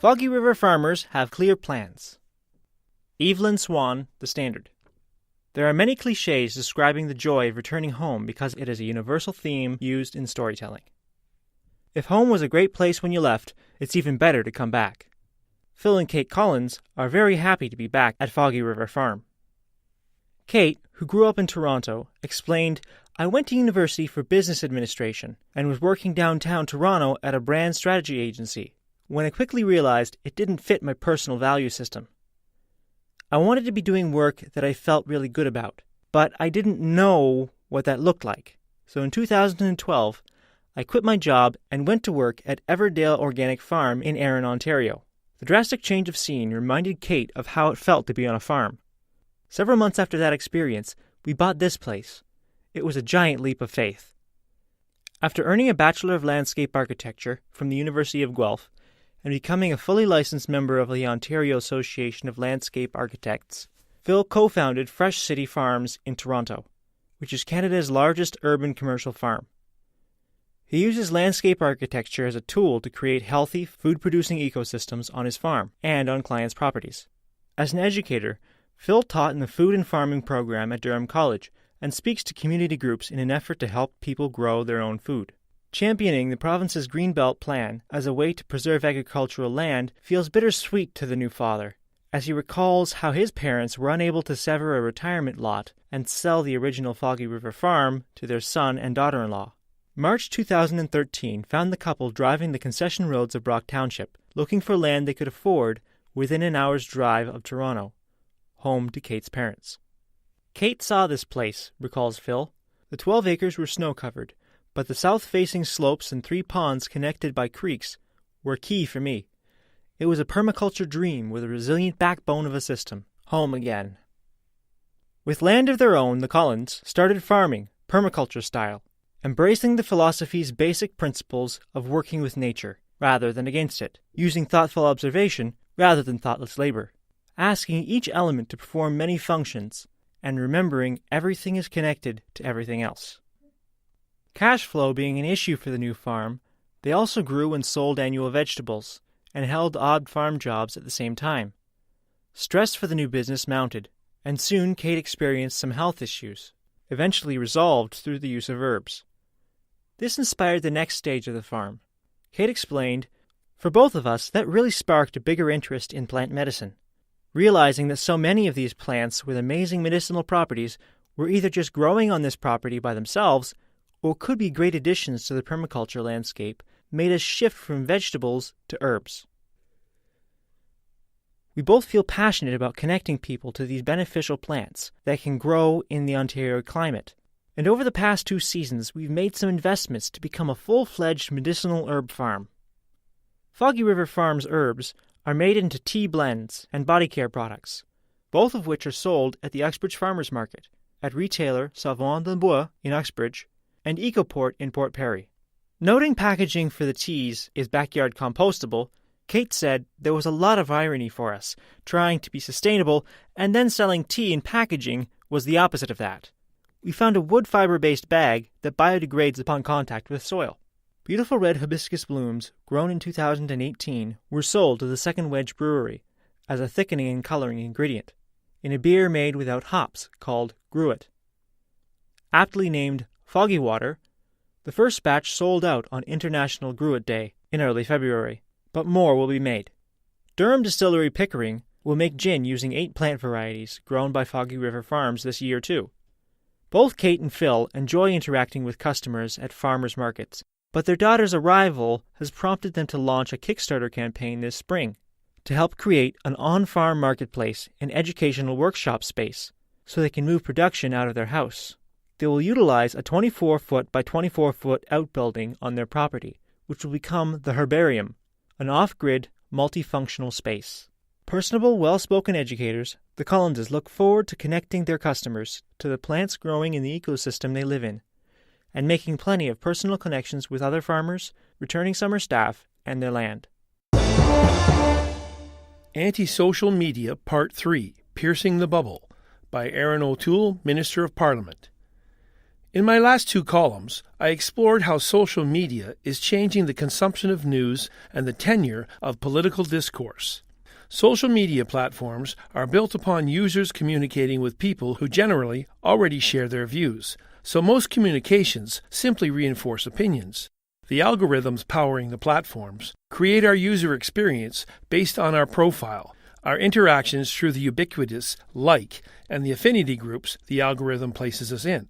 Foggy River Farmers have clear plans. Evelyn Swan, The Standard. There are many cliches describing the joy of returning home because it is a universal theme used in storytelling. If home was a great place when you left, it's even better to come back. Phil and Kate Collins are very happy to be back at Foggy River Farm. Kate, who grew up in Toronto, explained, "I went to university for business administration and was working downtown Toronto at a brand strategy agency, when I quickly realized it didn't fit my personal value system. I wanted to be doing work that I felt really good about, but I didn't know what that looked like. So in 2012, I quit my job and went to work at Everdale Organic Farm in Erin, Ontario. The drastic change of scene reminded Kate of how it felt to be on a farm. Several months after that experience, we bought this place. It was a giant leap of faith." After earning a Bachelor of Landscape Architecture from the University of Guelph and becoming a fully licensed member of the Ontario Association of Landscape Architects, Phil co-founded Fresh City Farms in Toronto, which is Canada's largest urban commercial farm. He uses landscape architecture as a tool to create healthy, food-producing ecosystems on his farm and on clients' properties. As an educator, Phil taught in the Food and Farming program at Durham College and speaks to community groups in an effort to help people grow their own food. Championing the province's Greenbelt plan as a way to preserve agricultural land feels bittersweet to the new father, as he recalls how his parents were unable to sever a retirement lot and sell the original Foggy River Farm to their son and daughter-in-law. March 2013 found the couple driving the concession roads of Brock Township, looking for land they could afford within an hour's drive of Toronto, home to Kate's parents. "Kate saw this place," recalls Phil. "The 12 acres were snow-covered, but the south-facing slopes and 3 ponds connected by creeks were key for me. It was a permaculture dream with a resilient backbone of a system. Home again." With land of their own, the Collins started farming, permaculture style, embracing the philosophy's basic principles of working with nature rather than against it, using thoughtful observation rather than thoughtless labor, asking each element to perform many functions, and remembering everything is connected to everything else. Cash flow being an issue for the new farm, they also grew and sold annual vegetables and held odd farm jobs at the same time. Stress for the new business mounted, and soon Kate experienced some health issues, eventually resolved through the use of herbs. This inspired the next stage of the farm. Kate explained, "For both of us, that really sparked a bigger interest in plant medicine, realizing that so many of these plants with amazing medicinal properties were either just growing on this property by themselves or could be great additions to the permaculture landscape, made us shift from vegetables to herbs. We both feel passionate about connecting people to these beneficial plants that can grow in the Ontario climate, and over the past 2 seasons we've made some investments to become a full-fledged medicinal herb farm. Foggy River Farms herbs are made into tea blends and body care products, both of which are sold at the Uxbridge Farmers Market, at retailer Savon de Bois in Uxbridge, and EcoPort in Port Perry. Noting packaging for the teas is backyard compostable, Kate said there was a lot of irony for us, trying to be sustainable and then selling tea in packaging was the opposite of that. We found a wood fiber-based bag that biodegrades upon contact with soil. Beautiful red hibiscus blooms, grown in 2018, were sold to the Second Wedge Brewery as a thickening and coloring ingredient, in a beer made without hops called Gruit. Aptly named Foggy Water, the first batch sold out on International Gruit Day in early February, but more will be made. Durham Distillery Pickering will make gin using 8 plant varieties grown by Foggy River Farms this year too. Both Kate and Phil enjoy interacting with customers at farmers markets, but their daughter's arrival has prompted them to launch a Kickstarter campaign this spring to help create an on-farm marketplace and educational workshop space so they can move production out of their house. They will utilize a 24-foot by 24-foot outbuilding on their property, which will become the herbarium, an off-grid, multifunctional space. Personable, well-spoken educators, the Collinses look forward to connecting their customers to the plants growing in the ecosystem they live in, and making plenty of personal connections with other farmers, returning summer staff, and their land. Anti-Social Media Part 3, Piercing the Bubble, by Erin O'Toole, Minister of Parliament. In my last 2 columns, I explored how social media is changing the consumption of news and the tenure of political discourse. Social media platforms are built upon users communicating with people who generally already share their views, so most communications simply reinforce opinions. The algorithms powering the platforms create our user experience based on our profile, our interactions through the ubiquitous like and the affinity groups the algorithm places us in.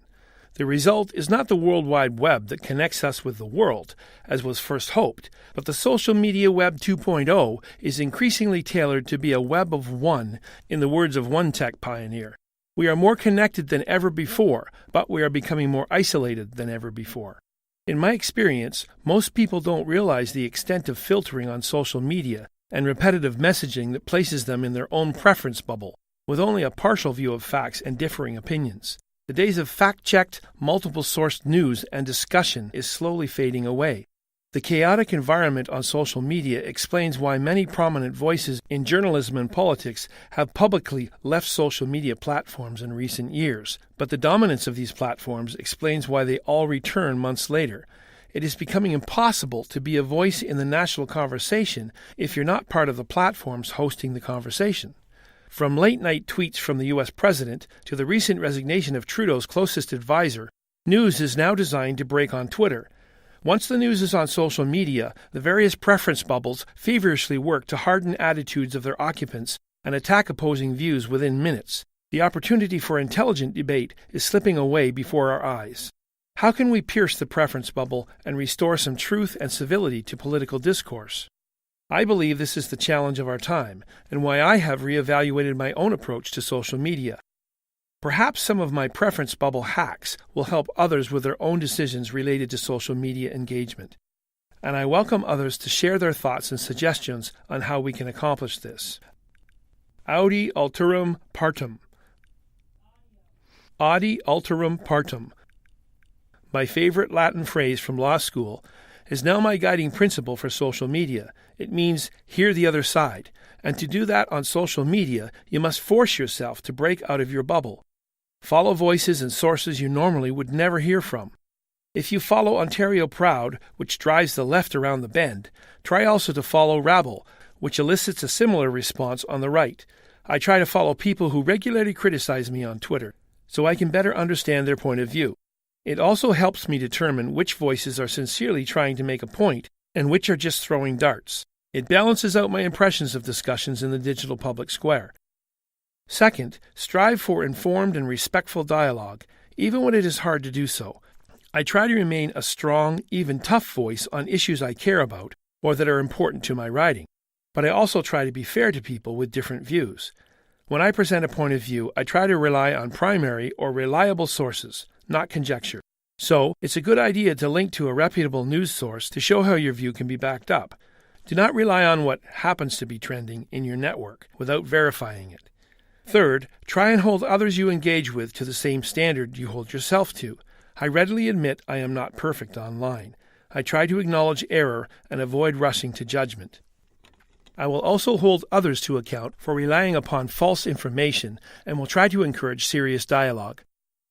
The result is not the World Wide Web that connects us with the world, as was first hoped, but the social media web 2.0 is increasingly tailored to be a web of one, in the words of one tech pioneer. We are more connected than ever before, but we are becoming more isolated than ever before. In my experience, most people don't realize the extent of filtering on social media and repetitive messaging that places them in their own preference bubble, with only a partial view of facts and differing opinions. The days of fact-checked, multiple-sourced news and discussion is slowly fading away. The chaotic environment on social media explains why many prominent voices in journalism and politics have publicly left social media platforms in recent years, but the dominance of these platforms explains why they all return months later. It is becoming impossible to be a voice in the national conversation if you're not part of the platforms hosting the conversation. From late-night tweets from the U.S. president to the recent resignation of Trudeau's closest advisor, news is now designed to break on Twitter. Once the news is on social media, the various preference bubbles feverishly work to harden attitudes of their occupants and attack opposing views within minutes. The opportunity for intelligent debate is slipping away before our eyes. How can we pierce the preference bubble and restore some truth and civility to political discourse? I believe this is the challenge of our time, and why I have reevaluated my own approach to social media. Perhaps some of my preference bubble hacks will help others with their own decisions related to social media engagement, and I welcome others to share their thoughts and suggestions on how we can accomplish this. Audi alterum partem. Audi alterum partem, my favorite Latin phrase from law school, is now my guiding principle for social media. It means hear the other side, and to do that on social media, you must force yourself to break out of your bubble. Follow voices and sources you normally would never hear from. If you follow Ontario Proud, which drives the left around the bend, try also to follow Rabble, which elicits a similar response on the right. I try to follow people who regularly criticize me on Twitter, so I can better understand their point of view. It also helps me determine which voices are sincerely trying to make a point and which are just throwing darts. It balances out my impressions of discussions in the digital public square. Second, strive for informed and respectful dialogue, even when it is hard to do so. I try to remain a strong, even tough voice on issues I care about or that are important to my writing, but I also try to be fair to people with different views. When I present a point of view, I try to rely on primary or reliable sources, not conjecture. So, it's a good idea to link to a reputable news source to show how your view can be backed up. Do not rely on what happens to be trending in your network without verifying it. Third, try and hold others you engage with to the same standard you hold yourself to. I readily admit I am not perfect online. I try to acknowledge error and avoid rushing to judgment. I will also hold others to account for relying upon false information and will try to encourage serious dialogue.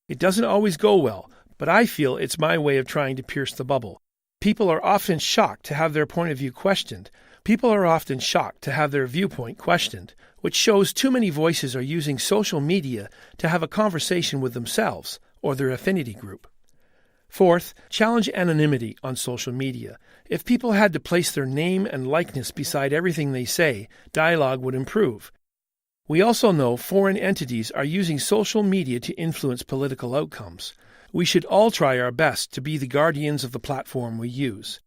It doesn't always go well, but I feel it's my way of trying to pierce the bubble. People are often shocked to have their point of view questioned. People are often shocked to have their viewpoint questioned, which shows too many voices are using social media to have a conversation with themselves or their affinity group. Fourth, challenge anonymity on social media. If people had to place their name and likeness beside everything they say, dialogue would improve. We also know foreign entities are using social media to influence political outcomes. We should all try our best to be the guardians of the platform we use.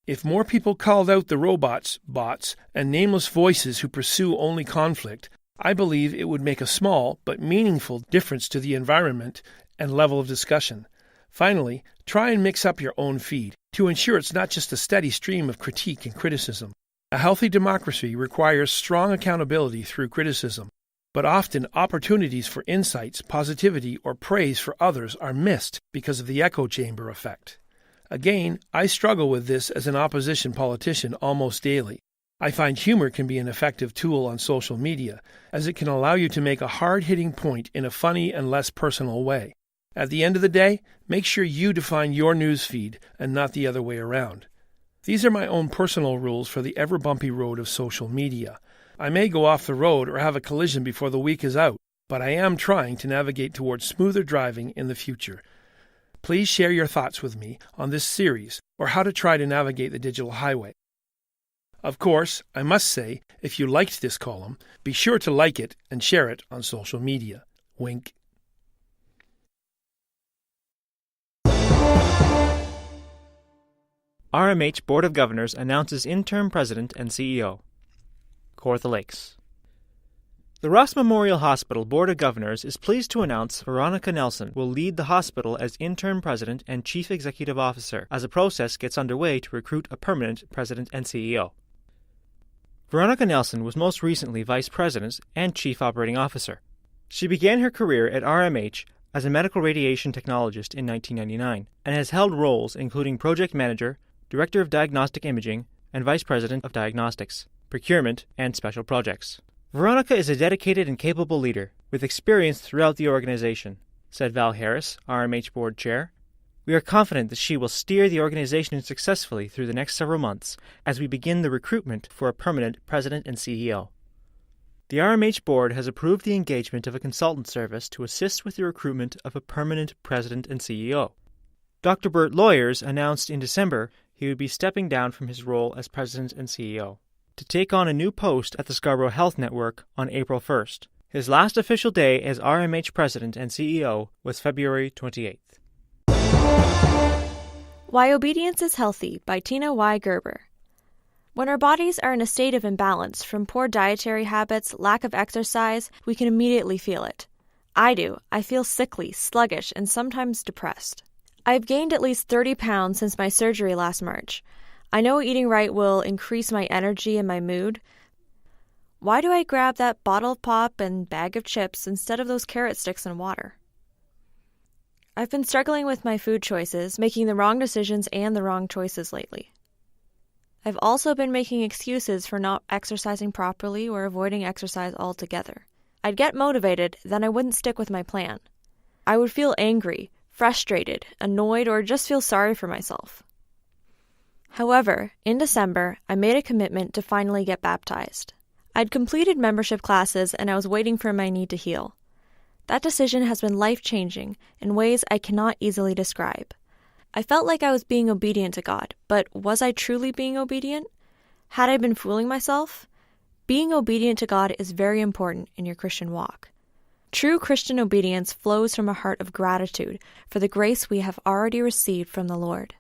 If more people called out the robots, bots, and nameless voices who pursue only conflict, I believe it would make a small but meaningful difference to the environment and level of discussion. Finally, try and mix up your own feed to ensure it's not just a steady stream of critique and criticism. A healthy democracy requires strong accountability through criticism, but often opportunities for insights, positivity, or praise for others are missed because of the echo chamber effect. Again, I struggle with this as an opposition politician almost daily. I find humor can be an effective tool on social media, as it can allow you to make a hard-hitting point in a funny and less personal way. At the end of the day, make sure you define your news feed and not the other way around. These are my own personal rules for the ever-bumpy road of social media. I may go off the road or have a collision before the week is out, but I am trying to navigate towards smoother driving in the future. Please share your thoughts with me on this series or how to try to navigate the digital highway. Of course, I must say, if you liked this column, be sure to like it and share it on social media. Wink. RMH Board of Governors announces interim president and CEO. Kawartha Lakes. The Ross Memorial Hospital Board of Governors is pleased to announce Veronica Nelson will lead the hospital as interim president and chief executive officer as a process gets underway to recruit a permanent president and CEO. Veronica Nelson was most recently vice president and chief operating officer. She began her career at RMH as a medical radiation technologist in 1999 and has held roles including project manager, director of diagnostic imaging, and vice president of diagnostics, procurement, and special projects. Veronica is a dedicated and capable leader with experience throughout the organization, said Val Harris, RMH board chair. We are confident that she will steer the organization successfully through the next several months as we begin the recruitment for a permanent president and CEO. The RMH board has approved the engagement of a consultant service to assist with the recruitment of a permanent president and CEO. Dr. Bert Lawyers announced in December he would be stepping down from his role as president and CEO to take on a new post at the Scarborough Health Network on April 1st. His last official day as RMH president and CEO was February 28th. Why Obedience is Healthy by Tina Y. Gerber. When our bodies are in a state of imbalance from poor dietary habits, lack of exercise, we can immediately feel it. I do. I feel sickly, sluggish, and sometimes depressed. I've gained at least 30 pounds since my surgery last March. I know eating right will increase my energy and my mood. Why do I grab that bottle of pop and bag of chips instead of those carrot sticks and water? I've been struggling with my food choices, making the wrong decisions and the wrong choices lately. I've also been making excuses for not exercising properly or avoiding exercise altogether. I'd get motivated, then I wouldn't stick with my plan. I would feel angry, frustrated, annoyed, or just feel sorry for myself. However, in December, I made a commitment to finally get baptized. I'd completed membership classes and I was waiting for my knee to heal. That decision has been life-changing in ways I cannot easily describe. I felt like I was being obedient to God, but was I truly being obedient? Had I been fooling myself? Being obedient to God is very important in your Christian walk. True Christian obedience flows from a heart of gratitude for the grace we have already received from the Lord.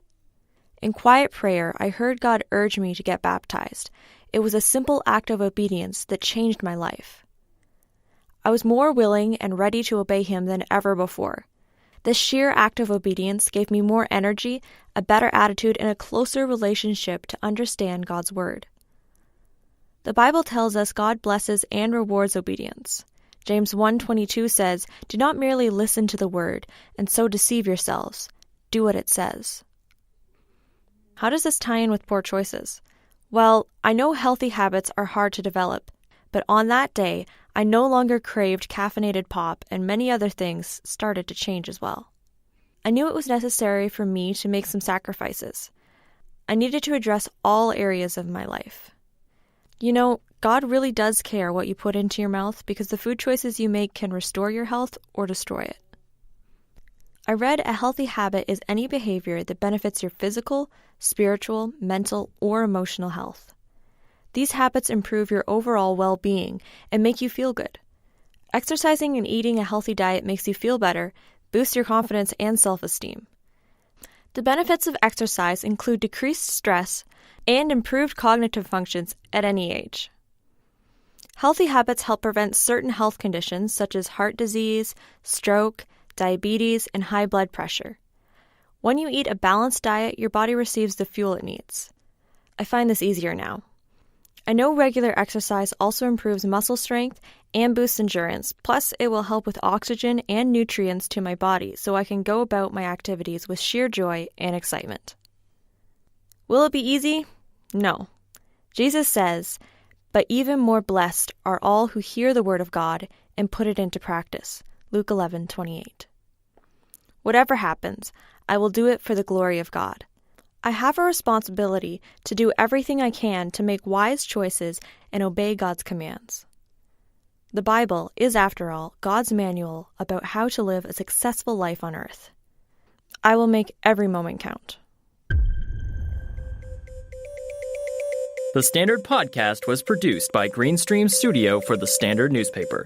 In quiet prayer, I heard God urge me to get baptized. It was a simple act of obedience that changed my life. I was more willing and ready to obey Him than ever before. This sheer act of obedience gave me more energy, a better attitude, and a closer relationship to understand God's Word. The Bible tells us God blesses and rewards obedience. James 1:22 says, "Do not merely listen to the Word, and so deceive yourselves. Do what it says." How does this tie in with poor choices? Well, I know healthy habits are hard to develop, but on that day, I no longer craved caffeinated pop, and many other things started to change as well. I knew it was necessary for me to make some sacrifices. I needed to address all areas of my life. You know, God really does care what you put into your mouth because the food choices you make can restore your health or destroy it. I read a healthy habit is any behavior that benefits your physical, spiritual, mental, or emotional health. These habits improve your overall well-being and make you feel good. Exercising and eating a healthy diet makes you feel better, boosts your confidence and self-esteem. The benefits of exercise include decreased stress and improved cognitive functions at any age. Healthy habits help prevent certain health conditions such as heart disease, stroke, diabetes, and high blood pressure. When you eat a balanced diet, your body receives the fuel it needs. I find this easier now. I know regular exercise also improves muscle strength and boosts endurance, plus it will help with oxygen and nutrients to my body so I can go about my activities with sheer joy and excitement. Will it be easy? No. Jesus says, "But even more blessed are all who hear the word of God and put it into practice." Luke 11:28. Whatever happens, I will do it for the glory of God. I have a responsibility to do everything I can to make wise choices and obey God's commands. The Bible is, after all, God's manual about how to live a successful life on earth. I will make every moment count. The Standard Podcast was produced by Greenstream Studio for the Standard newspaper.